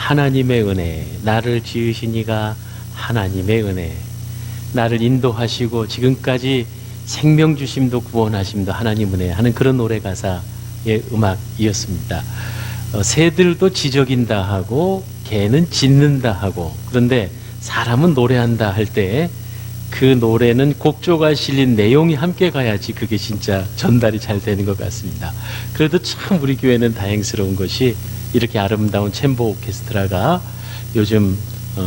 하나님의 은혜, 나를 지으신 이가 하나님의 은혜, 나를 인도하시고 지금까지 생명 주심도 구원하심도 하나님 은혜 하는 그런 노래 가사의 음악이었습니다. 새들도 지저긴다 하고 개는 짖는다 하고, 그런데 사람은 노래한다 할 때 그 노래는 곡조가 실린 내용이 함께 가야지 그게 진짜 전달이 잘 되는 것 같습니다. 그래도 참 우리 교회는 다행스러운 것이 이렇게 아름다운 챔버 오케스트라가 요즘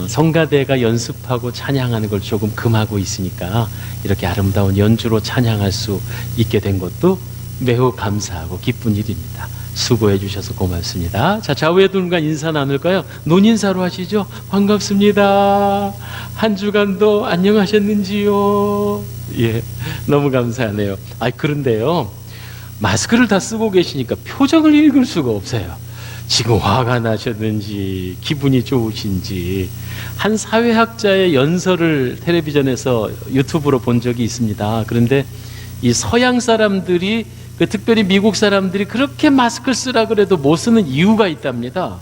성가대가 연습하고 찬양하는 걸 조금 금하고 있으니까 이렇게 아름다운 연주로 찬양할 수 있게 된 것도 매우 감사하고 기쁜 일입니다. 수고해 주셔서 고맙습니다. 자, 좌우의 두 분과 인사 나눌까요? 논인사로 하시죠. 반갑습니다. 한 주간도 안녕하셨는지요? 예, 너무 감사하네요. 그런데요, 마스크를 다 쓰고 계시니까 표정을 읽을 수가 없어요. 지금 화가 나셨는지 기분이 좋으신지. 한 사회학자의 연설을 텔레비전에서 유튜브로 본 적이 있습니다. 그런데 이 서양 사람들이, 특별히 미국 사람들이 그렇게 마스크를 쓰라 그래도 못 쓰는 이유가 있답니다.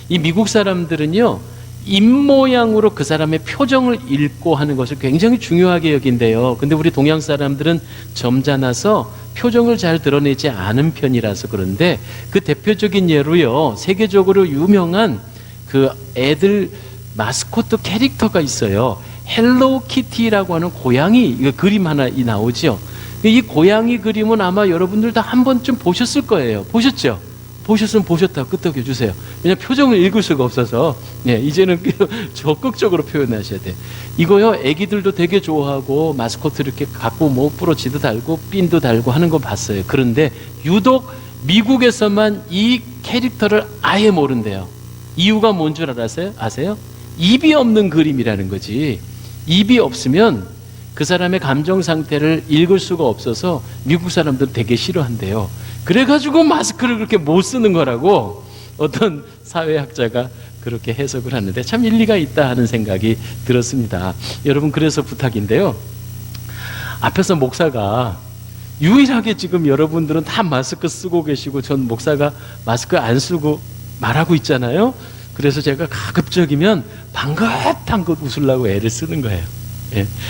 이 미국 사람들은요, 입모양으로 그 사람의 표정을 읽고 하는 것을 굉장히 중요하게 여긴대요. 근데 우리 동양 사람들은 점잖아서 표정을 잘 드러내지 않은 편이라서 그런데, 그 대표적인 예로요, 세계적으로 유명한 그 애들 마스코트 캐릭터가 있어요. 헬로키티라고 하는 고양이 그림 하나 나오죠. 이 고양이 그림은 아마 여러분들 다 한 번쯤 보셨을 거예요. 보셨죠? 보셨으면 보셨다고 끄떡여 주세요. 왜냐면 표정을 읽을 수가 없어서. 이제는 적극적으로 표현하셔야 돼. 이거요, 애기들도 되게 좋아하고 마스코트 이렇게 갖고 뭐 브로치도 달고 핀도 달고 하는 거 봤어요. 그런데 유독 미국에서만 이 캐릭터를 아예 모른대요. 이유가 뭔 줄 아세요? 입이 없는 그림이라는 거지. 입이 없으면 그 사람의 감정 상태를 읽을 수가 없어서 미국 사람들은 되게 싫어한대요. 그래가지고 마스크를 그렇게 못 쓰는 거라고 어떤 사회학자가 그렇게 해석을 하는데 참 일리가 있다 하는 생각이 들었습니다. 여러분, 그래서 부탁인데요, 앞에서 목사가 유일하게 지금 여러분들은 다 마스크 쓰고 계시고 전 목사가 마스크 안 쓰고 말하고 있잖아요. 그래서 제가 가급적이면 방긋방긋 웃으려고 애를 쓰는 거예요.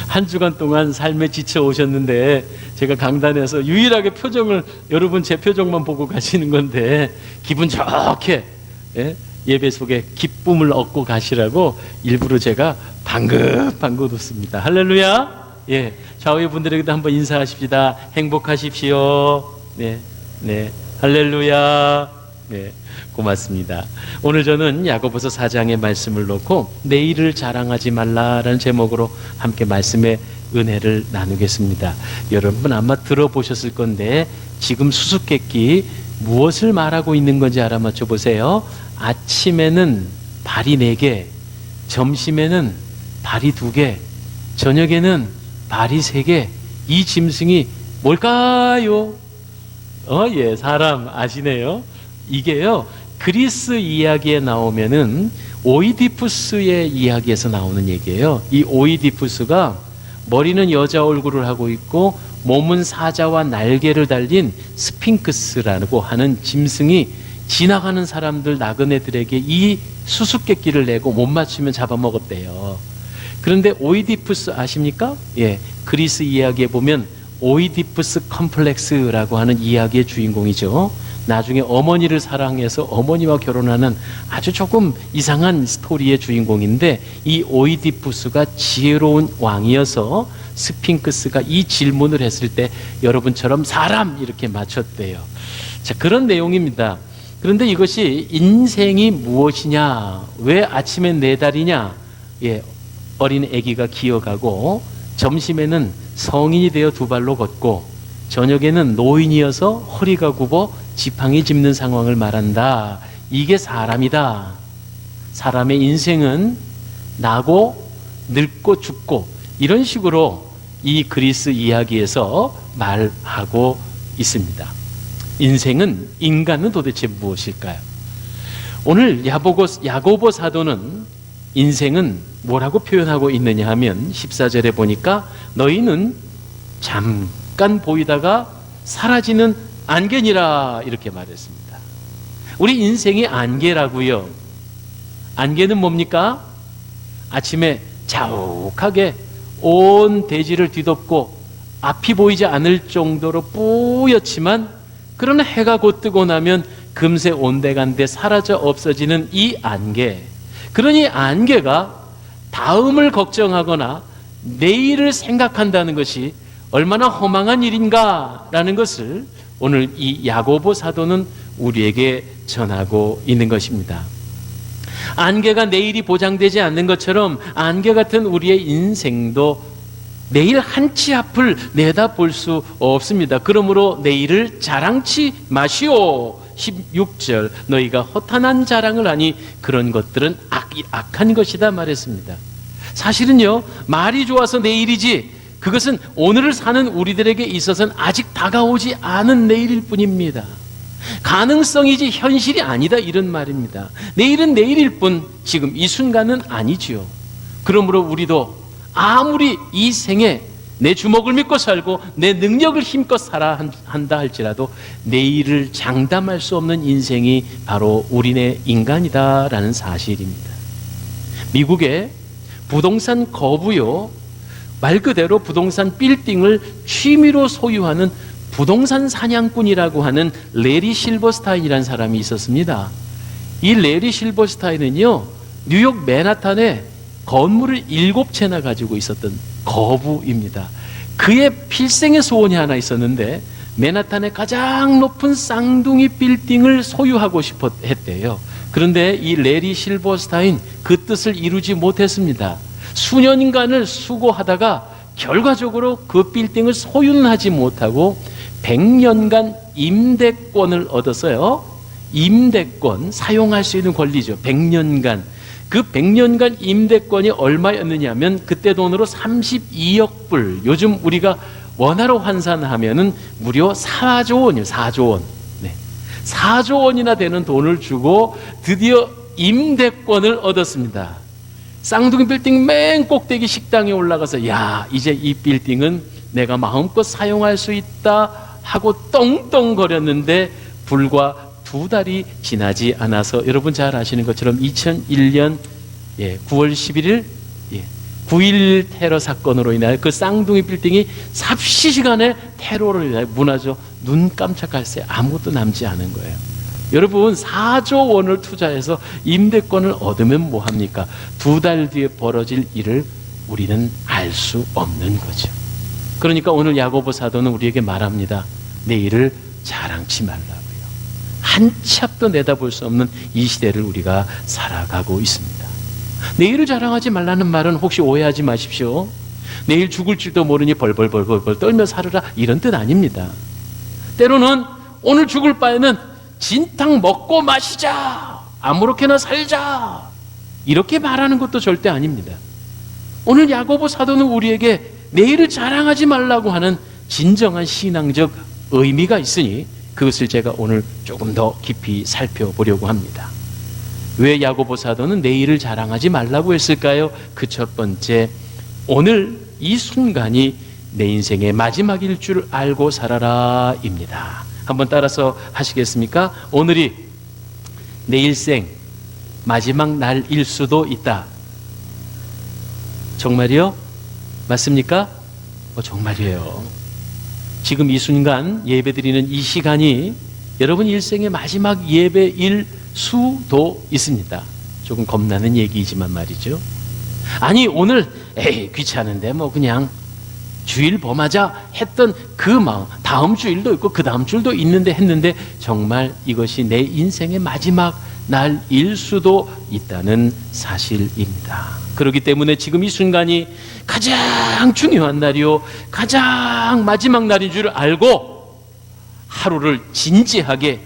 한 주간 동안 삶에 지쳐 오셨는데 제가 강단에서 유일하게 표정을, 여러분 제 표정만 보고 가시는 건데 기분 좋게 예배 속에 기쁨을 얻고 가시라고 일부러 제가 방긋방긋 웃습니다. 할렐루야. 좌우의 분들에게도 한번 인사하십시다. 행복하십시오. 네, 할렐루야. 고맙습니다. 오늘 저는 야고보서 4장의 말씀을 놓고 내일을 자랑하지 말라라는 제목으로 함께 말씀의 은혜를 나누겠습니다. 여러분 아마 들어보셨을 건데 지금 수수께끼 무엇을 말하고 있는 건지 알아맞혀 보세요. 아침에는 발이 4개, 점심에는 발이 2개, 저녁에는 발이 3개. 이 짐승이 뭘까요? 사람 아시네요. 이게요, 그리스 이야기에 나오면은 오이디푸스의 이야기에서 나오는 얘기예요. 이 오이디푸스가 머리는 여자 얼굴을 하고 있고 몸은 사자와 날개를 달린 스핑크스라고 하는 짐승이 지나가는 사람들, 나그네들에게 이 수수께끼를 내고 못 맞추면 잡아먹었대요. 그런데 오이디푸스 아십니까? 그리스 이야기에 보면 오이디푸스 컴플렉스라고 하는 이야기의 주인공이죠. 나중에 어머니를 사랑해서 어머니와 결혼하는 아주 조금 이상한 스토리의 주인공인데, 이 오이디푸스가 지혜로운 왕이어서 스핑크스가 이 질문을 했을 때 여러분처럼 사람 이렇게 맞췄대요. 자, 그런 내용입니다. 그런데 이것이 인생이 무엇이냐, 왜 아침엔 4달이냐, 어린 아기가 기어가고 점심에는 성인이 되어 2발로 걷고 저녁에는 노인이어서 허리가 굽어 지팡이 짚는 상황을 말한다. 이게 사람이다. 사람의 인생은 나고 늙고 죽고 이런 식으로 이 그리스 이야기에서 말하고 있습니다. 인생은, 인간은 도대체 무엇일까요? 오늘 야고보 사도는 인생은 뭐라고 표현하고 있느냐 하면 14절에 보니까 너희는 잠깐 보이다가 사라지는 안개니라 이렇게 말했습니다. 우리 인생이 안개라고요. 안개는 뭡니까? 아침에 자욱하게 온 대지를 뒤덮고 앞이 보이지 않을 정도로 뿌옇지만, 그러나 해가 곧 뜨고 나면 금세 온데간데 사라져 없어지는 이 안개. 그러니 안개가 다음을 걱정하거나 내일을 생각한다는 것이 얼마나 허망한 일인가라는 것을 오늘 이 야고보 사도는 우리에게 전하고 있는 것입니다. 안개가 내일이 보장되지 않는 것처럼 안개 같은 우리의 인생도 내일 한 치 앞을 내다볼 수 없습니다. 그러므로 내일을 자랑치 마시오. 16절, 너희가 허탄한 자랑을 하니 그런 것들은 악한 것이다 말했습니다. 사실은요, 말이 좋아서 내일이지 그것은 오늘을 사는 우리들에게 있어서는 아직 다가오지 않은 내일일 뿐입니다. 가능성이지 현실이 아니다, 이런 말입니다. 내일은 내일일 뿐 지금 이 순간은 아니지요. 그러므로 우리도 아무리 이 생에 내 주먹을 믿고 살고 내 능력을 힘껏 살아 한다 할지라도 내일을 장담할 수 없는 인생이 바로 우리네 인간이다라는 사실입니다. 미국의 부동산 거부요, 말 그대로 부동산 빌딩을 취미로 소유하는 부동산 사냥꾼이라고 하는 레리 실버스타인이라는 사람이 있었습니다. 이 레리 실버스타인은요, 뉴욕 맨하탄에 건물을 7채나 가지고 있었던 거부입니다. 그의 필생의 소원이 하나 있었는데 맨하탄의 가장 높은 쌍둥이 빌딩을 소유하고 싶어 했대요. 그런데 이 레리 실버스타인 그 뜻을 이루지 못했습니다. 수년간을 수고하다가 결과적으로 그 빌딩을 소유는 하지 못하고 100년간 임대권을 얻었어요. 임대권, 사용할 수 있는 권리죠. 100년간. 그 100년간 임대권이 얼마였느냐 하면 그때 돈으로 32억 불, 요즘 우리가 원화로 환산하면은 무려 4조 원이에요. 4조 원. 네. 4조 원이나 되는 돈을 주고 드디어 임대권을 얻었습니다. 쌍둥이 빌딩 맨 꼭대기 식당에 올라가서 야, 이제 이 빌딩은 내가 마음껏 사용할 수 있다 하고 떵떵거렸는데 불과 2달이 지나지 않아서 여러분 잘 아시는 것처럼 2001년 9월 11일 9.11 테러 사건으로 인하여 그 쌍둥이 빌딩이 삽시간에 테러로 인하여 무너져 눈 깜짝할 새 아무것도 남지 않은 거예요. 여러분, 4조 원을 투자해서 임대권을 얻으면 뭐합니까? 2달 뒤에 벌어질 일을 우리는 알 수 없는 거죠. 그러니까 오늘 야고보 사도는 우리에게 말합니다. 내일을 자랑치 말라고요. 한 치 앞도 내다볼 수 없는 이 시대를 우리가 살아가고 있습니다. 내일을 자랑하지 말라는 말은 혹시 오해하지 마십시오. 내일 죽을 줄도 모르니 벌벌벌벌 떨며 살으라, 이런 뜻 아닙니다. 때로는 오늘 죽을 바에는 진탕 먹고 마시자, 아무렇게나 살자, 이렇게 말하는 것도 절대 아닙니다. 오늘 야고보 사도는 우리에게 내일을 자랑하지 말라고 하는 진정한 신앙적 의미가 있으니 그것을 제가 오늘 조금 더 깊이 살펴보려고 합니다. 왜 야고보 사도는 내일을 자랑하지 말라고 했을까요? 그 첫 번째, 오늘 이 순간이 내 인생의 마지막일 줄 알고 살아라 입니다. 한번 따라서 하시겠습니까? 오늘이 내 일생 마지막 날일 수도 있다. 정말이요? 맞습니까? 정말이에요. 지금 이 순간 예배드리는 이 시간이 여러분 일생의 마지막 예배일 수도 있습니다. 조금 겁나는 얘기이지만 말이죠. 아니, 오늘 귀찮은데 뭐 그냥 주일 범하자 했던 그 마음, 다음 주일도 있고 그 다음 주일도 있는데 했는데 정말 이것이 내 인생의 마지막 날일 수도 있다는 사실입니다. 그렇기 때문에 지금 이 순간이 가장 중요한 날이요, 가장 마지막 날인 줄 알고 하루를 진지하게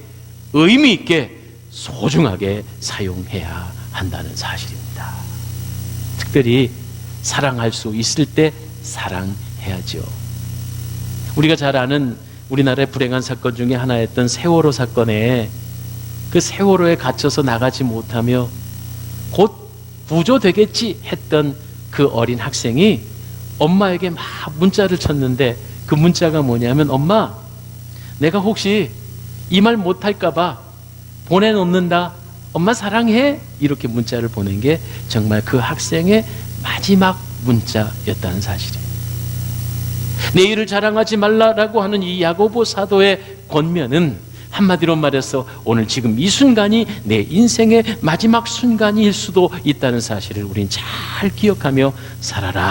의미 있게 소중하게 사용해야 한다는 사실입니다. 특별히 사랑할 수 있을 때 사랑해야죠. 우리가 잘 아는 우리나라의 불행한 사건 중에 하나였던 세월호 사건에 그 세월호에 갇혀서 나가지 못하며 곧 구조되겠지 했던 그 어린 학생이 엄마에게 막 문자를 쳤는데 그 문자가 뭐냐면, 엄마, 내가 혹시 이 말 못할까 봐 보내놓는다. 엄마 사랑해. 이렇게 문자를 보낸 게 정말 그 학생의 마지막 문자였다는 사실이에요. 내 일을 자랑하지 말라라고 하는 이 야고보 사도의 권면은 한마디로 말해서 오늘 지금 이 순간이 내 인생의 마지막 순간일 수도 있다는 사실을 우린 잘 기억하며 살아라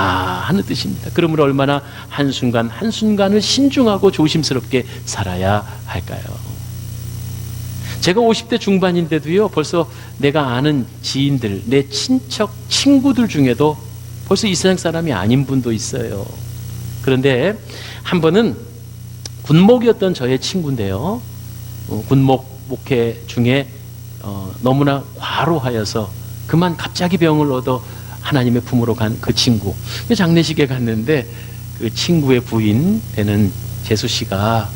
하는 뜻입니다. 그러므로 얼마나 한순간 한순간을 신중하고 조심스럽게 살아야 할까요? 제가 50대 중반인데도요, 벌써 내가 아는 지인들, 내 친척, 친구들 중에도 벌써 이 세상 사람이 아닌 분도 있어요. 그런데 한 번은 군목이었던 저의 친구인데요, 군목 목회 중에 너무나 과로하여서 그만 갑자기 병을 얻어 하나님의 품으로 간 그 친구, 장례식에 갔는데 그 친구의 부인 되는 재수 씨가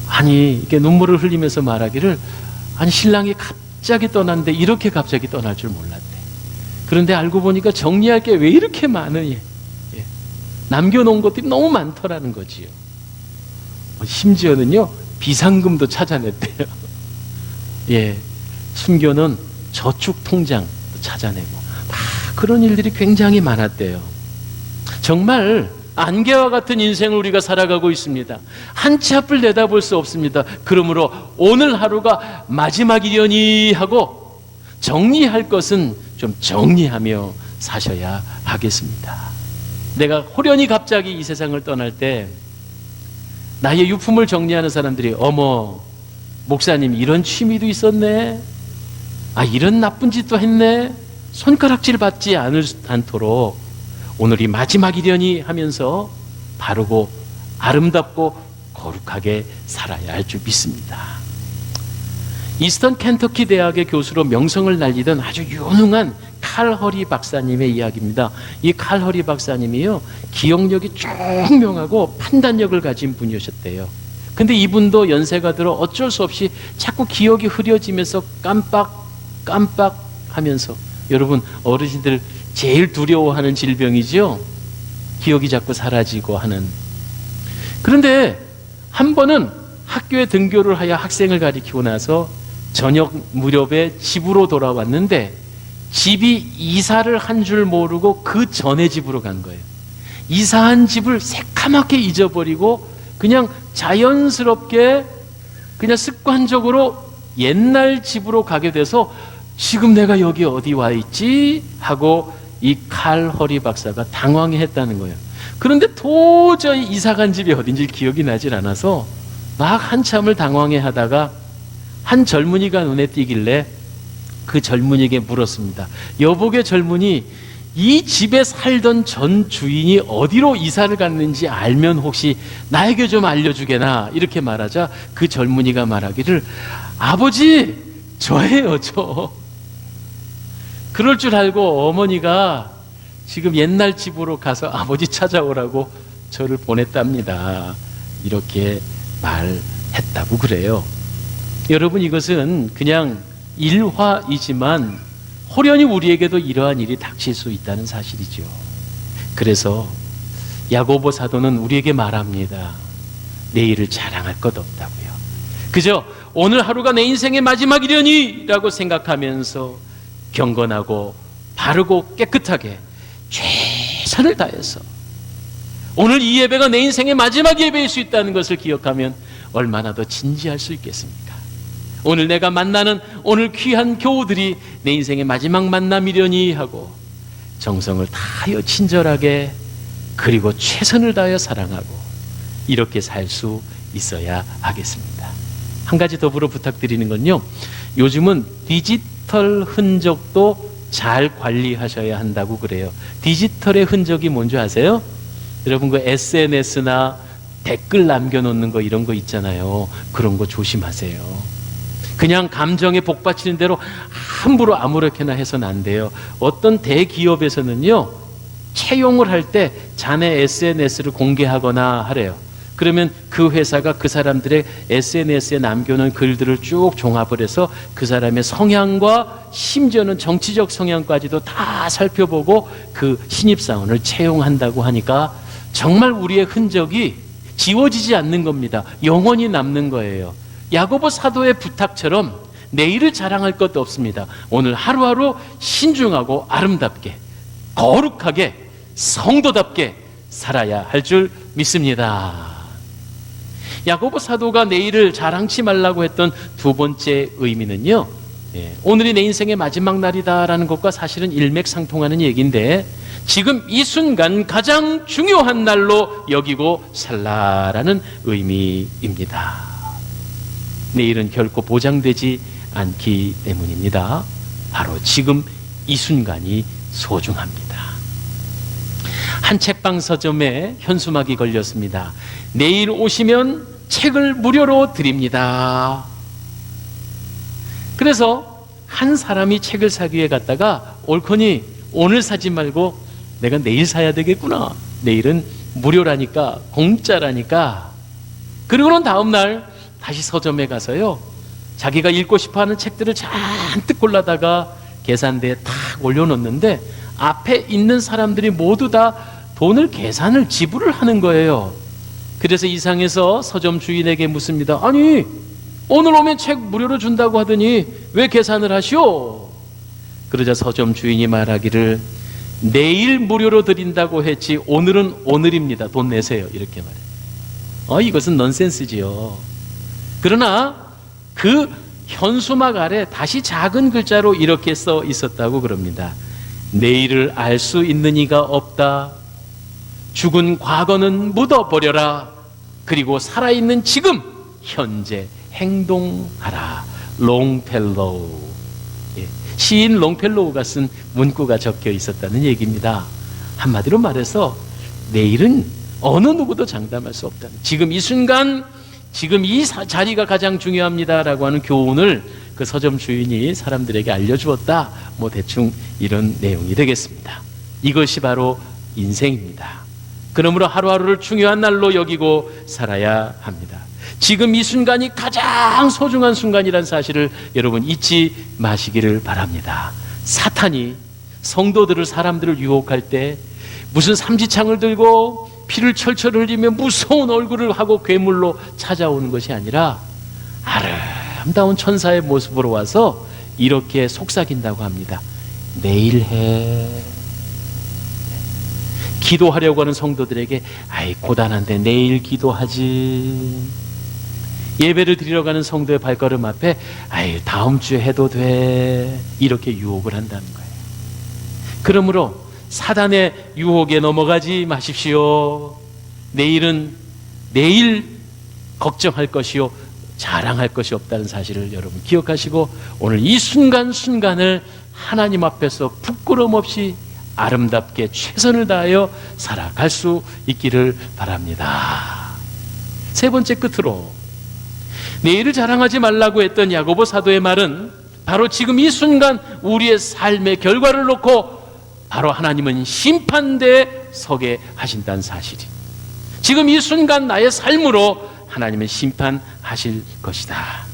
아니 이게 눈물을 흘리면서 말하기를, 아니 신랑이 갑자기 떠났는데 이렇게 갑자기 떠날 줄 몰랐대. 그런데 알고 보니까 정리할 게 왜 이렇게 많으니, 남겨놓은 것들이 너무 많더라는 거지요. 심지어는요 비상금도 찾아냈대요. 숨겨놓은 저축 통장도 찾아내고 다 그런 일들이 굉장히 많았대요. 정말 안개와 같은 인생을 우리가 살아가고 있습니다. 한 치 앞을 내다볼 수 없습니다. 그러므로 오늘 하루가 마지막이려니 하고 정리할 것은 좀 정리하며 사셔야 하겠습니다. 내가 호련히 갑자기 이 세상을 떠날 때 나의 유품을 정리하는 사람들이 어머 목사님 이런 취미도 있었네, 이런 나쁜 짓도 했네, 손가락질 받지 않도록 오늘이 마지막이려니 하면서 바르고 아름답고 거룩하게 살아야 할 줄 믿습니다. 이스턴 켄터키 대학의 교수로 명성을 날리던 아주 유능한 칼 허리 박사님의 이야기입니다. 이 칼 허리 박사님이요, 기억력이 총명하고 판단력을 가진 분이셨대요. 근데 이분도 연세가 들어 어쩔 수 없이 자꾸 기억이 흐려지면서 깜빡 하면서, 여러분 어르신들 제일 두려워하는 질병이죠, 기억이 자꾸 사라지고 하는. 그런데 한 번은 학교에 등교를 하여 학생을 가리키고 나서 저녁 무렵에 집으로 돌아왔는데 집이 이사를 한 줄 모르고 그 전에 집으로 간 거예요. 이사한 집을 새카맣게 잊어버리고 그냥 자연스럽게 그냥 습관적으로 옛날 집으로 가게 돼서 지금 내가 여기 어디 와 있지? 하고 이 칼 허리 박사가 당황했다는 거예요. 그런데 도저히 이사간 집이 어딘지 기억이 나질 않아서 막 한참을 당황해 하다가 한 젊은이가 눈에 띄길래 그 젊은이에게 물었습니다. 여복의 젊은이, 이 집에 살던 전 주인이 어디로 이사를 갔는지 알면 혹시 나에게 좀 알려주게나, 이렇게 말하자 그 젊은이가 말하기를, 아버지 저예요, 저. 그럴 줄 알고 어머니가 지금 옛날 집으로 가서 아버지 찾아오라고 저를 보냈답니다. 이렇게 말했다고 그래요. 여러분 이것은 그냥 일화이지만 호련히 우리에게도 이러한 일이 닥칠 수 있다는 사실이죠. 그래서 야고보 사도는 우리에게 말합니다. 내일을 자랑할 것 없다고요. 그저 오늘 하루가 내 인생의 마지막이려니 라고 생각하면서 경건하고 바르고 깨끗하게 최선을 다해서 오늘 이 예배가 내 인생의 마지막 예배일 수 있다는 것을 기억하면 얼마나 더 진지할 수 있겠습니까? 오늘 내가 만나는 오늘 귀한 교우들이 내 인생의 마지막 만남이려니 하고 정성을 다하여 친절하게 그리고 최선을 다하여 사랑하고 이렇게 살 수 있어야 하겠습니다. 한 가지 더불어 부탁드리는 건요, 요즘은 디지털 흔적도 잘 관리하셔야 한다고 그래요. 디지털의 흔적이 뭔지 아세요? 여러분 그 SNS나 댓글 남겨놓는 거 이런 거 있잖아요. 그런 거 조심하세요. 그냥 감정에 복받치는 대로 함부로 아무렇게나 해서는 안 돼요. 어떤 대기업에서는요, 채용을 할 때 자네 SNS를 공개하거나 하래요. 그러면 그 회사가 그 사람들의 SNS에 남겨놓은 글들을 쭉 종합을 해서 그 사람의 성향과 심지어는 정치적 성향까지도 다 살펴보고 그 신입사원을 채용한다고 하니까 정말 우리의 흔적이 지워지지 않는 겁니다. 영원히 남는 거예요. 야고보 사도의 부탁처럼 내일을 자랑할 것도 없습니다. 오늘 하루하루 신중하고 아름답게, 거룩하게, 성도답게 살아야 할 줄 믿습니다. 야고보 사도가 내일을 자랑치 말라고 했던 두 번째 의미는요, 오늘이 내 인생의 마지막 날이다라는 것과 사실은 일맥상통하는 얘기인데, 지금 이 순간 가장 중요한 날로 여기고 살라라는 의미입니다. 내일은 결코 보장되지 않기 때문입니다. 바로 지금 이 순간이 소중합니다. 한 책방 서점에 현수막이 걸렸습니다. 내일 오시면 책을 무료로 드립니다. 그래서 한 사람이 책을 사기 위해 갔다가 옳거니 오늘 사지 말고 내가 내일 사야 되겠구나. 내일은 무료라니까, 공짜라니까. 그리고는 다음 날 다시 서점에 가서요, 자기가 읽고 싶어하는 책들을 잔뜩 골라다가 계산대에 탁 올려놓는데 앞에 있는 사람들이 모두 다 돈을 계산을 지불을 하는 거예요. 그래서 이상해서 서점 주인에게 묻습니다. 아니, 오늘 오면 책 무료로 준다고 하더니 왜 계산을 하시오? 그러자 서점 주인이 말하기를, 내일 무료로 드린다고 했지 오늘은 오늘입니다. 돈 내세요. 이렇게 말해요. 이것은 넌센스지요. 그러나 그 현수막 아래 다시 작은 글자로 이렇게 써 있었다고 그럽니다. 내일을 알 수 있는 이가 없다. 죽은 과거는 묻어버려라. 그리고 살아있는 지금 현재 행동하라. 롱펠로우. 시인 롱펠로우가 쓴 문구가 적혀 있었다는 얘기입니다. 한마디로 말해서 내일은 어느 누구도 장담할 수 없다. 지금 이 순간, 지금 이 자리가 가장 중요합니다라고 하는 교훈을 그 서점 주인이 사람들에게 알려주었다. 뭐 대충 이런 내용이 되겠습니다. 이것이 바로 인생입니다. 그러므로 하루하루를 중요한 날로 여기고 살아야 합니다. 지금 이 순간이 가장 소중한 순간이라는 사실을 여러분 잊지 마시기를 바랍니다. 사탄이 성도들을, 사람들을 유혹할 때 무슨 삼지창을 들고 피를 철철 흘리며 무서운 얼굴을 하고 괴물로 찾아오는 것이 아니라 아름다운 천사의 모습으로 와서 이렇게 속삭인다고 합니다. 내일 해. 기도하려고 하는 성도들에게 아이 고단한데 내일 기도하지. 예배를 드리러 가는 성도의 발걸음 앞에 아이 다음 주에 해도 돼. 이렇게 유혹을 한다는 거예요. 그러므로 사단의 유혹에 넘어가지 마십시오. 내일은 내일 걱정할 것이요 자랑할 것이 없다는 사실을 여러분 기억하시고 오늘 이 순간순간을 하나님 앞에서 부끄럼 없이 아름답게 최선을 다하여 살아갈 수 있기를 바랍니다. 세 번째 끝으로 내일을 자랑하지 말라고 했던 야고보 사도의 말은 바로 지금 이 순간 우리의 삶의 결과를 놓고 바로 하나님은 심판대에 서게 하신다는 사실이, 지금 이 순간 나의 삶으로 하나님은 심판하실 것이다.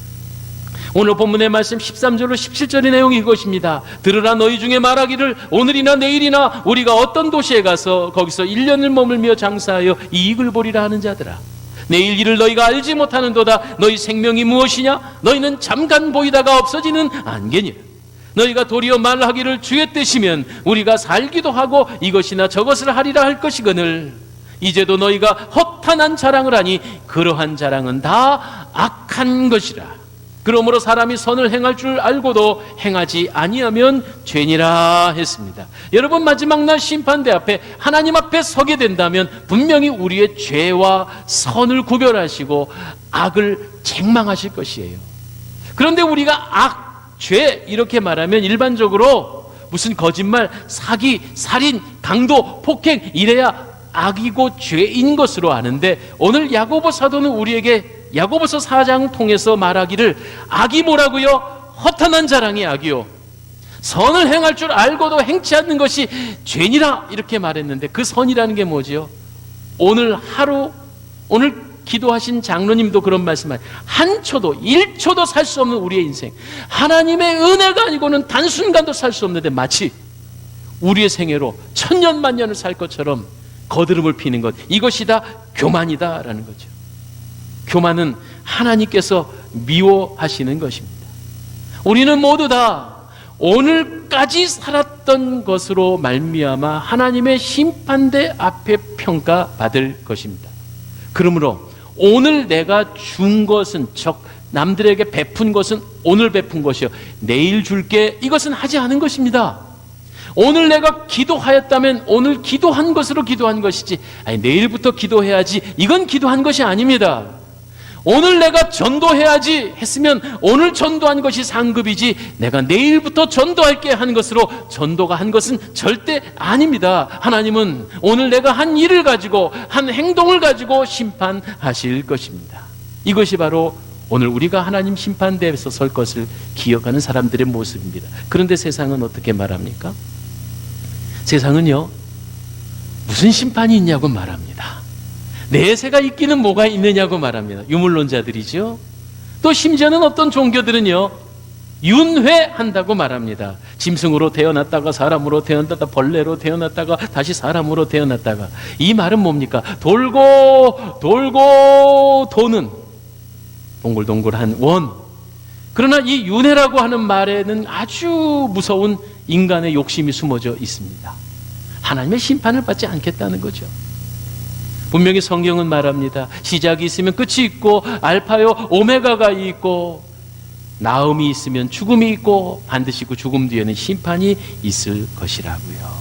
오늘 본문의 말씀 13절로 17절의 내용이 이것입니다. 들으라, 너희 중에 말하기를 오늘이나 내일이나 우리가 어떤 도시에 가서 거기서 1년을 머물며 장사하여 이익을 보리라 하는 자들아, 내일 일을 너희가 알지 못하는도다. 너희 생명이 무엇이냐? 너희는 잠깐 보이다가 없어지는 안개니라. 너희가 도리어 말하기를 주의 뜻이면 우리가 살기도 하고 이것이나 저것을 하리라 할 것이거늘 이제도 너희가 허탄한 자랑을 하니 그러한 자랑은 다 악한 것이라. 그러므로 사람이 선을 행할 줄 알고도 행하지 아니하면 죄니라 했습니다. 여러분, 마지막 날 심판대 앞에 하나님 앞에 서게 된다면 분명히 우리의 죄와 선을 구별하시고 악을 책망하실 것이에요. 그런데 우리가 악, 죄 이렇게 말하면 일반적으로 무슨 거짓말, 사기, 살인, 강도, 폭행 이래야 악이고 죄인 것으로 아는데, 오늘 야고보 사도는 우리에게 야고보서 4장 통해서 말하기를 악이 뭐라고요? 허탄한 자랑이 악이요, 선을 행할 줄 알고도 행치 않는 것이 죄니라 이렇게 말했는데, 그 선이라는 게 뭐지요? 오늘 하루, 오늘 기도하신 장로님도 그런 말씀하세요. 한 초도 1초도 살 수 없는 우리의 인생, 하나님의 은혜가 아니고는 단순간도 살 수 없는데 마치 우리의 생애로 천년만년을 살 것처럼 거드름을 피는 것, 이것이 다 교만이다라는 거죠. 교만은 하나님께서 미워하시는 것입니다. 우리는 모두 다 오늘까지 살았던 것으로 말미암아 하나님의 심판대 앞에 평가받을 것입니다. 그러므로 오늘 내가 준 것은, 즉 남들에게 베푼 것은 오늘 베푼 것이요 내일 줄게, 이것은 하지 않은 것입니다. 오늘 내가 기도하였다면 오늘 기도한 것으로 기도한 것이지, 아니 내일부터 기도해야지, 이건 기도한 것이 아닙니다. 오늘 내가 전도해야지 했으면 오늘 전도한 것이 상급이지, 내가 내일부터 전도할게 한 것으로 전도가 한 것은 절대 아닙니다. 하나님은 오늘 내가 한 일을 가지고, 한 행동을 가지고 심판하실 것입니다. 이것이 바로 오늘 우리가 하나님 심판대에서 설 것을 기억하는 사람들의 모습입니다. 그런데 세상은 어떻게 말합니까? 세상은요, 무슨 심판이 있냐고 말합니다. 내세가 있기는 뭐가 있느냐고 말합니다. 유물론자들이죠. 또 심지어는 어떤 종교들은요, 윤회한다고 말합니다. 짐승으로 태어났다가 사람으로 태어났다가 벌레로 태어났다가 다시 사람으로 태어났다가. 이 말은 뭡니까? 돌고 도는 동글동글한 원. 그러나 이 윤회라고 하는 말에는 아주 무서운 인간의 욕심이 숨어져 있습니다. 하나님의 심판을 받지 않겠다는 거죠. 분명히 성경은 말합니다. 시작이 있으면 끝이 있고, 알파요 오메가가 있고, 나음이 있으면 죽음이 있고, 반드시 그 죽음 뒤에는 심판이 있을 것이라고요.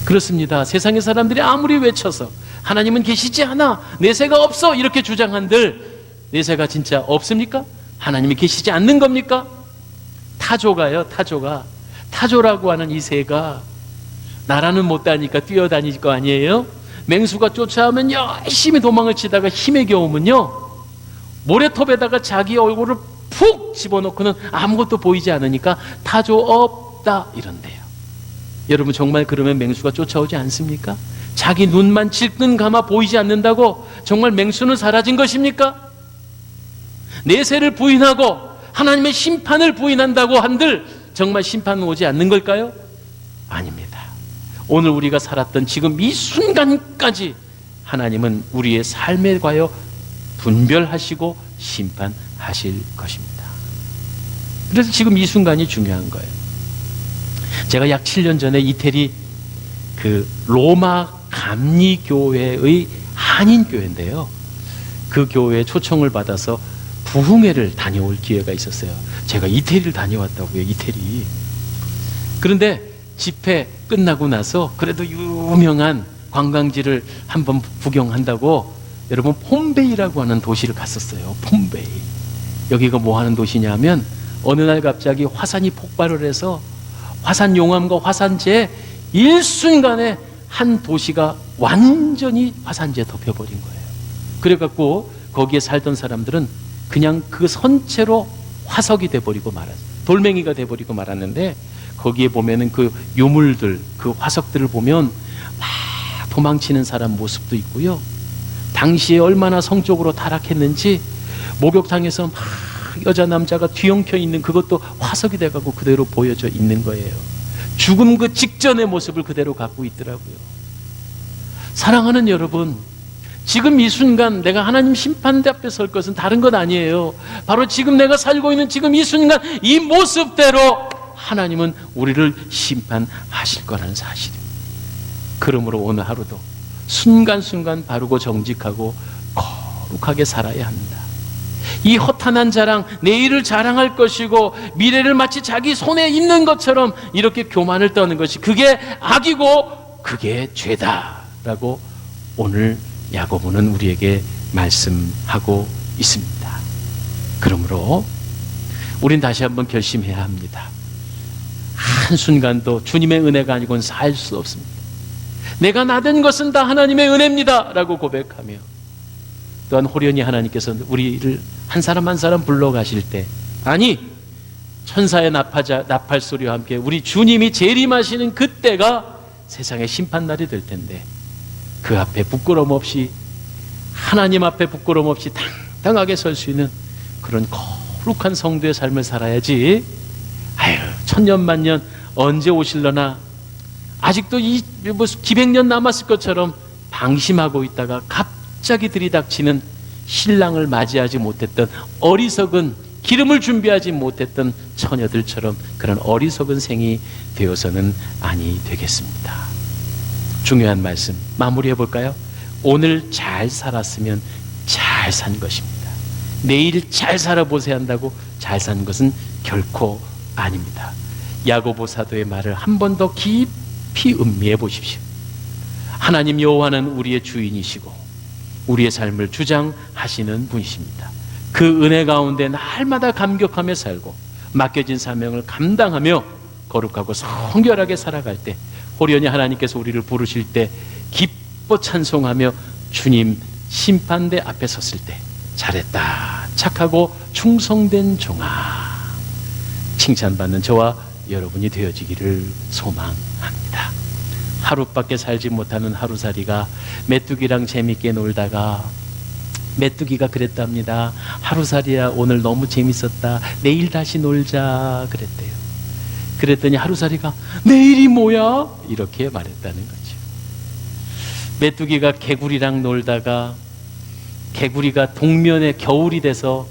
그렇습니다. 세상의 사람들이 아무리 외쳐서 하나님은 계시지 않아, 내세가 없어, 이렇게 주장한들 내세가 진짜 없습니까? 하나님이 계시지 않는 겁니까? 타조가요, 타조라고 하는 이 새가 나라는 못 다니까 뛰어다닐 거 아니에요? 맹수가 쫓아오면 열심히 도망을 치다가 힘에 겨우면요, 모래톱에다가 자기 얼굴을 푹 집어넣고는 아무것도 보이지 않으니까 타조 없다 이런대요. 여러분 정말 그러면 맹수가 쫓아오지 않습니까? 자기 눈만 질끈 감아 보이지 않는다고 정말 맹수는 사라진 것입니까? 내세를 부인하고 하나님의 심판을 부인한다고 한들 정말 심판은 오지 않는 걸까요? 아닙니다. 오늘 우리가 살았던 지금 이 순간까지 하나님은 우리의 삶에 관하여 분별하시고 심판하실 것입니다. 그래서 지금 이 순간이 중요한 거예요. 제가 약 7년 전에 이태리 그 로마 감리교회의 한인교회인데요, 그 교회에 초청을 받아서 부흥회를 다녀올 기회가 있었어요. 제가 이태리를 다녀왔다고요, 이태리. 그런데 집회 끝나고 나서 그래도 유명한 관광지를 한번 구경한다고 여러분 폼베이라고 하는 도시를 갔었어요. 폼베이. 여기가 뭐 하는 도시냐면 어느 날 갑자기 화산이 폭발을 해서 화산 용암과 화산재에 일순간에 한 도시가 완전히 화산재에 덮여버린 거예요. 그래갖고 거기에 살던 사람들은 그냥 그 선체로 화석이 돼버리고 말았어요. 돌멩이가 돼버리고 말았는데, 거기에 보면은 그 유물들, 그 화석들을 보면 막 도망치는 사람 모습도 있고요, 당시에 얼마나 성적으로 타락했는지 목욕탕에서 막 여자 남자가 뒤엉켜 있는 그것도 화석이 돼가고 그대로 보여져 있는 거예요. 죽음 그 직전의 모습을 그대로 갖고 있더라고요. 사랑하는 여러분, 지금 이 순간 내가 하나님 심판대 앞에 설 것은 다른 것 아니에요. 바로 지금 내가 살고 있는 지금 이 순간 이 모습대로 하나님은 우리를 심판하실 거라는 사실입니다. 그러므로 오늘 하루도 순간순간 바르고 정직하고 거룩하게 살아야 합니다. 이 허탄한 자랑, 내일을 자랑할 것이고 미래를 마치 자기 손에 있는 것처럼 이렇게 교만을 떠는 것이, 그게 악이고 그게 죄다라고 오늘 야고보는 우리에게 말씀하고 있습니다. 그러므로 우린 다시 한번 결심해야 합니다. 한순간도 주님의 은혜가 아니고는 살 수 없습니다. 내가 나된 것은 다 하나님의 은혜입니다 라고 고백하며, 또한 호련히 하나님께서 우리를 한 사람 한 사람 불러가실 때, 아니 천사의 나팔 소리와 함께 우리 주님이 재림하시는 그때가 세상의 심판날이 될 텐데, 그 앞에 부끄러움 없이, 하나님 앞에 부끄러움 없이 당당하게 설 수 있는 그런 거룩한 성도의 삶을 살아야지. 아유, 천년만년 언제 오실려나, 아직도 뭐 기백년 남았을 것처럼 방심하고 있다가 갑자기 들이닥치는 신랑을 맞이하지 못했던 어리석은 기름을 준비하지 못했던 처녀들처럼 그런 어리석은 생이 되어서는 아니 되겠습니다. 중요한 말씀 마무리해 볼까요? 오늘 잘 살았으면 잘 산 것입니다. 내일 잘 살아보세요 한다고 잘 산 것은 결코 아닙니다. 야고보 사도의 말을 한 번 더 깊이 음미해 보십시오. 하나님 여호와는 우리의 주인이시고 우리의 삶을 주장하시는 분이십니다. 그 은혜 가운데 날마다 감격하며 살고 맡겨진 사명을 감당하며 거룩하고 성결하게 살아갈 때, 호련히 하나님께서 우리를 부르실 때 기뻐 찬송하며 주님 심판대 앞에 섰을 때 잘했다, 착하고 충성된 종아, 칭찬받는 저와 여러분이 되어지기를 소망합니다. 하루밖에 살지 못하는 하루살이가 메뚜기랑 재밌게 놀다가 메뚜기가 그랬답니다. 하루살이야 오늘 너무 재밌었다, 내일 다시 놀자 그랬대요. 그랬더니 하루살이가 내일이 뭐야? 이렇게 말했다는 거죠. 메뚜기가 개구리랑 놀다가 개구리가 동면에, 겨울이 돼서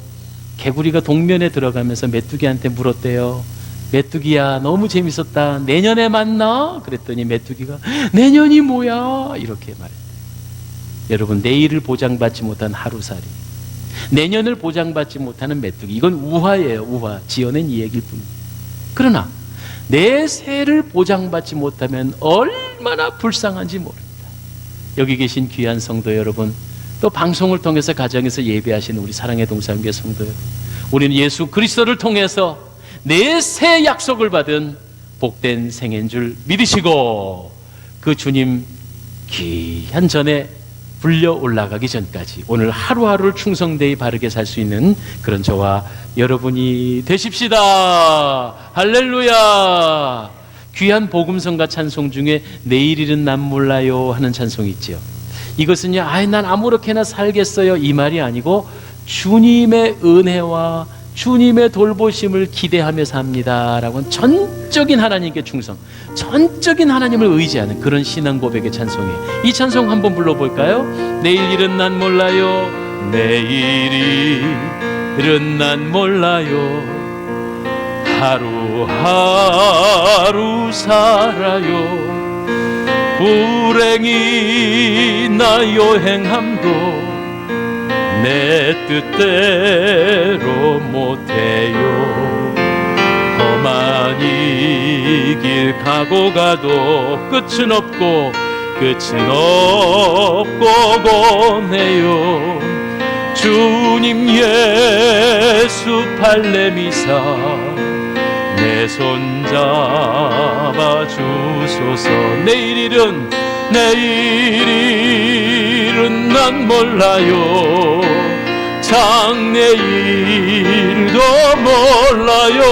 개구리가 동면에 들어가면서 메뚜기한테 물었대요. 메뚜기야 너무 재밌었다, 내년에 만나? 그랬더니 메뚜기가 내년이 뭐야? 이렇게 말했대요. 여러분, 내일을 보장받지 못한 하루살이, 내년을 보장받지 못하는 메뚜기, 이건 우화예요. 우화, 지어낸 이야기일 뿐입니다. 그러나 내 새를 보장받지 못하면 얼마나 불쌍한지 모릅니다. 여기 계신 귀한 성도 여러분, 또 방송을 통해서 가정에서 예배하시는 우리 사랑의 동산교회 성도 여러분, 우리는 예수 그리스도를 통해서 내 새 약속을 받은 복된 생애인 줄 믿으시고, 그 주님 귀한 전에 불려 올라가기 전까지 오늘 하루하루를 충성되이 바르게 살 수 있는 그런 저와 여러분이 되십시다. 할렐루야. 귀한 복음성가 찬송 중에 내일일은 난 몰라요 하는 찬송이 있죠. 이것은요, 난 아무렇게나 살겠어요 이 말이 아니고 주님의 은혜와 주님의 돌보심을 기대하며 삽니다 라고는 전적인 하나님께 충성, 전적인 하나님을 의지하는 그런 신앙 고백의 찬송이에요. 이 찬송 한번 불러볼까요? 내일일은 난 몰라요, 내일일은 난 몰라요, 하루하루 살아요, 불행이나 여행함도 내 뜻대로 못해요, 험한 이 길 가고 가도 끝은 없고 보내요, 주님 예수 발레미사 내 손 잡아 주소서. 내일일은 난 몰라요, 장래일도 몰라요,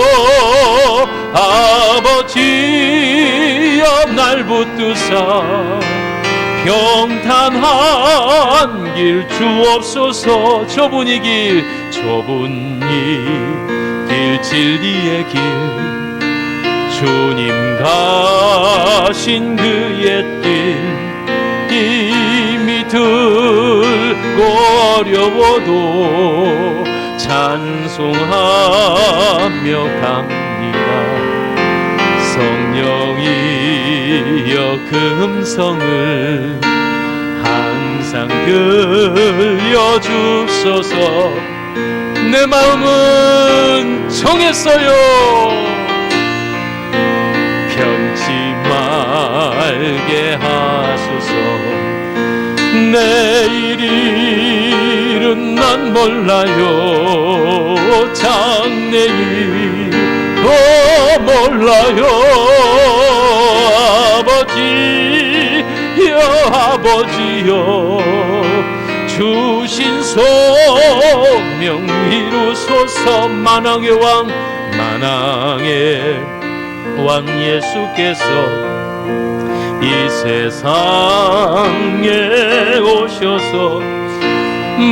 아버지여 날 붙드사 평탄한 길 주옵소서. 좁은 이 길 진리의 길, 주님 가신 그의 길 이미 들고 어려워도 찬송하며 갑니다. 성령이여 그 음성을 항상 들려주소서. 내 마음은 정했어요, 변치 말게 하소서. 내일일은 난 몰라요, 장래일도 몰라요, 아버지여 주신 소명 이루소서. 만왕의 왕 예수께서 이 세상에 오셔서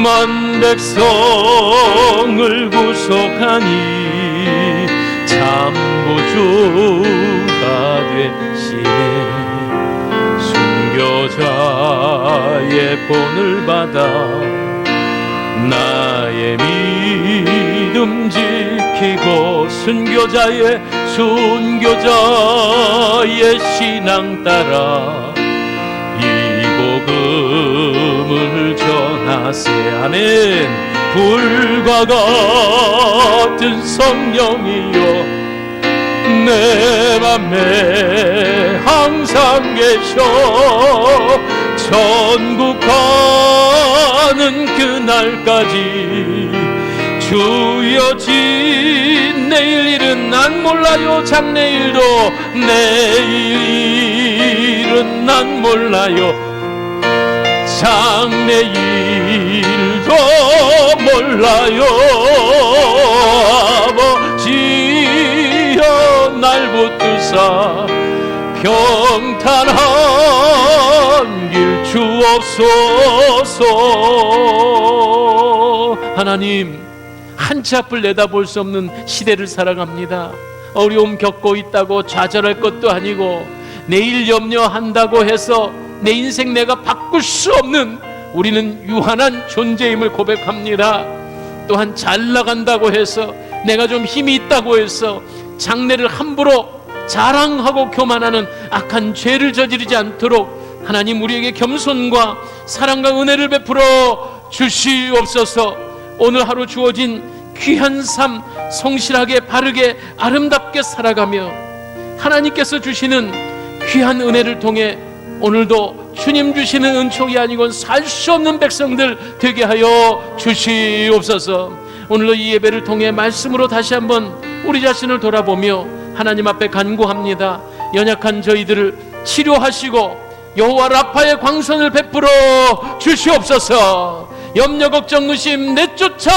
만 백성을 구속하니 참구주가 되시네. 순교자의 본을 받아 나의 믿음 믿음 지키고 순교자의 신앙 따라 이 복음을 전하세. 아멘. 불과 같은 성령이여 내 맘에 항상 계셔. 천국 가는 그날까지 주여진 내일 일은 난 몰라요. 장래일도 내일은 난 몰라요. 장래일도 몰라요. 아버지여 날 붙드사 평탄한 길 주옵소서. 하나님, 한치 앞을 내다볼 수 없는 시대를 살아갑니다. 어려움 겪고 있다고 좌절할 것도 아니고 내일 염려한다고 해서 내 인생 내가 바꿀 수 없는 우리는 유한한 존재임을 고백합니다. 또한 잘 나간다고 해서 내가 좀 힘이 있다고 해서 장래를 함부로 자랑하고 교만하는 악한 죄를 저지르지 않도록 하나님 우리에게 겸손과 사랑과 은혜를 베풀어 주시옵소서. 오늘 하루 주어진 귀한 삶 성실하게 바르게 아름답게 살아가며 하나님께서 주시는 귀한 은혜를 통해 오늘도 주님 주시는 은총이 아니곤 살 수 없는 백성들 되게 하여 주시옵소서. 오늘도 이 예배를 통해 말씀으로 다시 한번 우리 자신을 돌아보며 하나님 앞에 간구합니다. 연약한 저희들을 치료하시고 여호와 라파의 광선을 베풀어 주시옵소서. 염려 걱정 의심 내쫓아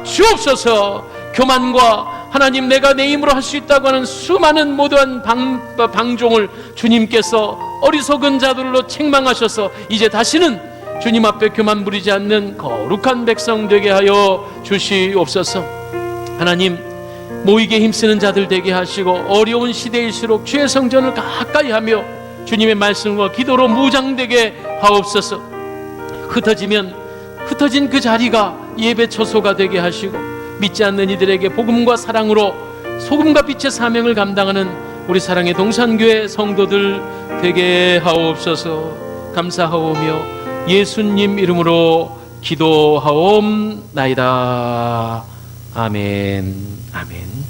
주옵소서. 교만과 하나님 내가 내 힘으로 할 수 있다고 하는 수많은 모든 방종을 주님께서 어리석은 자들로 책망하셔서 이제 다시는 주님 앞에 교만 부리지 않는 거룩한 백성 되게 하여 주시옵소서. 하나님, 모이게 힘쓰는 자들 되게 하시고 어려운 시대일수록 주의 성전을 가까이 하며 주님의 말씀과 기도로 무장되게 하옵소서. 흩어지면 흩어진 그 자리가 예배 처소가 되게 하시고 믿지 않는 이들에게 복음과 사랑으로 소금과 빛의 사명을 감당하는 우리 사랑의 동산교회 성도들 되게 하옵소서. 감사하오며 예수님 이름으로 기도하옵나이다. 아멘. 아멘.